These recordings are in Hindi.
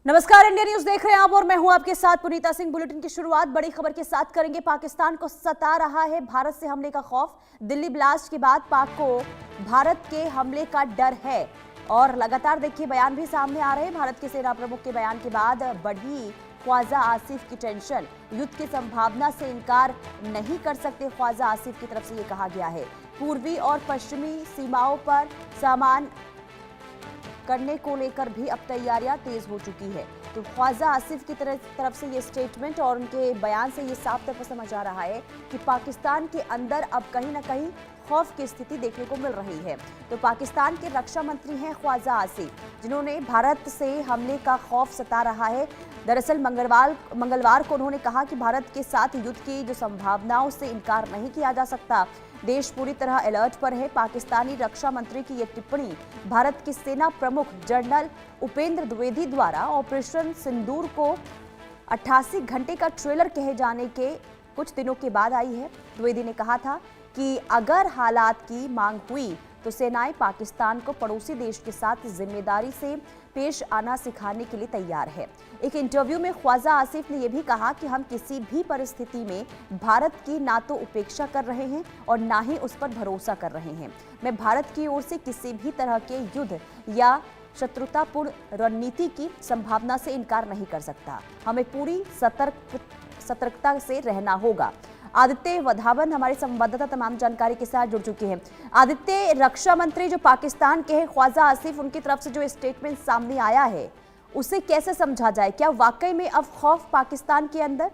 नमस्कार, इंडिया न्यूज देख रहे हैं आप और मैं हूं आपके साथ पुनीता सिंह। बुलेटिन की शुरुआत बड़ी खबर के साथ करेंगे। पाकिस्तान को सता रहा है भारत से हमले का खौफ। दिल्ली ब्लास्ट के बाद पाक को भारत के हमले का डर है और लगातार देखिए बयान भी सामने आ रहे हैं। भारत के सेना प्रमुख के बयान के बाद बढ़ी ख्वाजा आसिफ की टेंशन। युद्ध की संभावना से इनकार नहीं कर सकते ख्वाजा आसिफ की तरफ से ये कहा गया है। पूर्वी और पश्चिमी सीमाओं पर सामान करने को लेकर भी अब तैयारियां तेज हो चुकी है। तो ख्वाजा आसिफ की तरफ से ये स्टेटमेंट और उनके बयान से ये साफ तौर पर समझ आ रहा है कि पाकिस्तान के अंदर अब कहीं ना कहीं खौफ की स्थिति देखने को मिल रही है। तो पाकिस्तान के रक्षा मंत्री हैं ख्वाजा आसिफ, जिन्होंने भारत से हमले का खौफ सता रहा है। दरअसल मंगलवार को उन्होंने कहा कि भारत के साथ युद्ध की जो संभावनाओं से इनकार नहीं किया जा सकता। देश पूरी तरह अलर्ट पर है। पाकिस्तानी रक्षा मंत्री की यह टिप्पणी भारत के सेना प्रमुख जनरल उपेंद्र द्विवेदी द्वारा ऑपरेशन सिंदूर को 88 घंटे का ट्रेलर कहे जाने के कुछ दिनों के बाद आई है। द्विवेदी ने कहा था कि अगर हालात की मांग हुई तो सेनाएं पाकिस्तान को पड़ोसी देश के साथ जिम्मेदारी से पेश आना सिखाने के लिए तैयार है। एक इंटरव्यू में ख्वाजा आसिफ ने यह भी कहा कि हम किसी भी परिस्थिति में भारत की ना तो उपेक्षा कर रहे हैं और ना ही उस पर भरोसा कर रहे हैं। मैं भारत की ओर से किसी भी तरह के युद्ध या शत्रुतापूर्ण रणनीति की संभावना से इनकार नहीं कर सकता। हमें पूरी सतर्कता से रहना होगा। आदित्य वधावन हमारे संवाददाता तमाम जानकारी के साथ जुड़ चुके हैं। आदित्य, रक्षा मंत्री जो पाकिस्तान के हैं ख्वाजा आसिफ, उनकी तरफ से जो स्टेटमेंट सामने आया है उसे कैसे समझा जाए? क्या वाकई में अब खौफ पाकिस्तान के अंदर?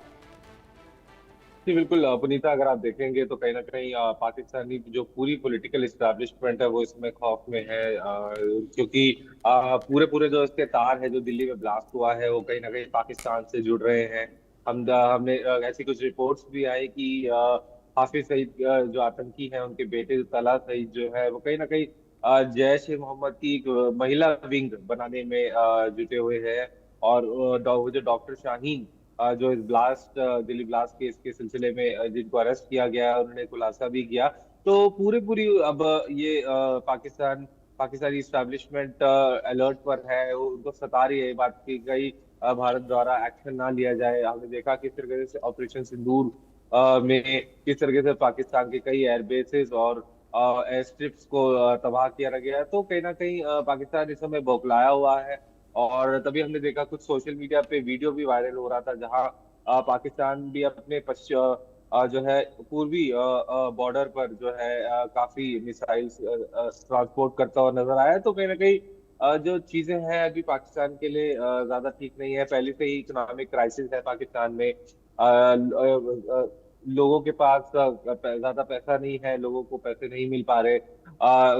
जी बिल्कुल पुनीता, अगर आप देखेंगे तो कहीं ना कहीं पाकिस्तानी जो पूरी पॉलिटिकल इस्टेब्लिशमेंट है वो इसमें खौफ में है, क्योंकि पूरे पूरे जो इसके तार है जो दिल्ली में ब्लास्ट हुआ है वो कहीं ना कहीं पाकिस्तान से जुड़ रहे हैं। हमने ऐसी कुछ रिपोर्ट्स भी आई कि हाफिज सईद जो आतंकी है उनके बेटे तला सईद जो है वो कहीं ना कहीं जैश ए मोहम्मद की एक महिला विंग बनाने में जुटे हुए हैं। और वो जो डॉक्टर शाहीन जो इस दिल्ली ब्लास्ट केस के सिलसिले में जिनको अरेस्ट किया गया उन्होंने खुलासा भी किया। तो पूरी पूरी अब ये पाकिस्तानी इस्टेब्लिशमें अलर्ट पर है, वो उनको सता रही है ये बात की कहीं भारत द्वारा एक्शन ना लिया जाए। हमने देखा किस तरीके से ऑपरेशन सिंदूर में किस तरीके से पाकिस्तान के कई एयरबेसेस और एयर स्ट्रिप्स को तबाह किया गया। तो कहीं ना कहीं पाकिस्तान इस समय बौखलाया हुआ है। और तभी हमने देखा कुछ सोशल मीडिया पे वीडियो भी वायरल हो रहा था जहां पाकिस्तान भी अपने जो है पूर्वी बॉर्डर पर जो है काफी मिसाइल्स ट्रांसपोर्ट करता हुआ नजर आया। तो कहीं ना कहीं जो चीजें हैं अभी पाकिस्तान के लिए ज्यादा ठीक नहीं है। पहले से ही इकोनॉमिक क्राइसिस है पाकिस्तान में। लोगों के पास ज्यादा पैसा नहीं है, लोगों को पैसे नहीं मिल पा रहे।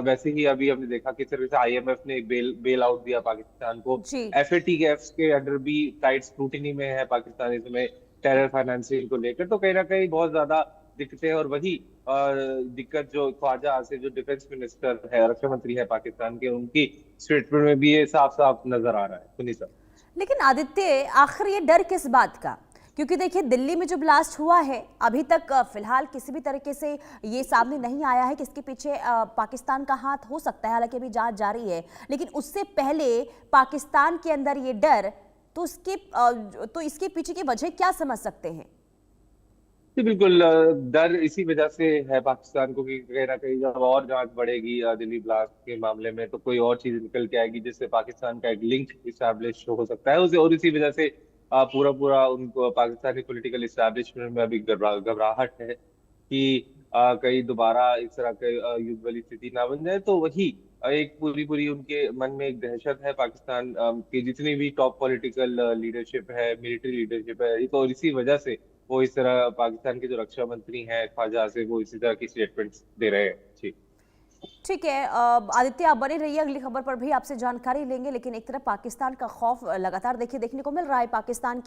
वैसे ही अभी हमने देखा किस तरह से आईएमएफ ने एक बेल आउट दिया पाकिस्तान को। जी, एफएटीएफ के अंडर भी टाइट स्क्रूटिनी में है पाकिस्तान इसमें टेरर फाइनेंसिंग को लेकर। तो कहीं ना कहीं बहुत ज्यादा दिक्कतें हैं। और वही दिक्कत जो ख्वाजा आसिफ जो डिफेंस मिनिस्टर है, रक्षा मंत्री है पाकिस्तान के, उनकी स्टेटमेंट में भी ये साफ साफ नजर आ रहा है। सुनी सर। लेकिन आदित्य, आखिर ये डर किस बात का? क्योंकि देखिए दिल्ली में जो ब्लास्ट हुआ है अभी तक फिलहाल किसी भी तरीके से ये सामने नहीं आया है कि इसके पीछे पाकिस्तान का हाथ हो सकता है। हालांकि अभी जांच जारी है, लेकिन उससे पहले पाकिस्तान के अंदर ये डर, तो इसके पीछे की वजह क्या समझ सकते हैं? जी बिल्कुल, डर इसी वजह से है पाकिस्तान को कि कहीं ना कहीं जब और जांच बढ़ेगी दिल्ली ब्लास्ट के मामले में तो कोई और चीज निकल के आएगी जिससे पाकिस्तान का एक लिंक इस्टेब्लिश हो सकता है उसे। और इसी वजह से पूरा पूरा उनको पाकिस्तानी पॉलिटिकल इस्टेब्लिशमेंट में अभी घबराहट है कि कहीं दोबारा इस तरह के युद्ध वाली स्थिति ना बन जाए। तो वही एक पूरी पूरी उनके मन में एक दहशत है पाकिस्तान की जितनी भी टॉप पॉलिटिकल लीडरशिप है, मिलिट्री लीडरशिप है। तो इसी वजह से वो इस तरह पाकिस्तान के जो रक्षा मंत्री हैं ख्वाजा आसिफ वो इसी तरह की स्टेटमेंट्स दे रहे हैं। जी ठीक है आदित्य, आप बने रहिए, अगली खबर पर भी आपसे जानकारी लेंगे। लेकिन एक तरफ पाकिस्तान का खौफ लगातार देखने को मिल रहा है। पाकिस्तान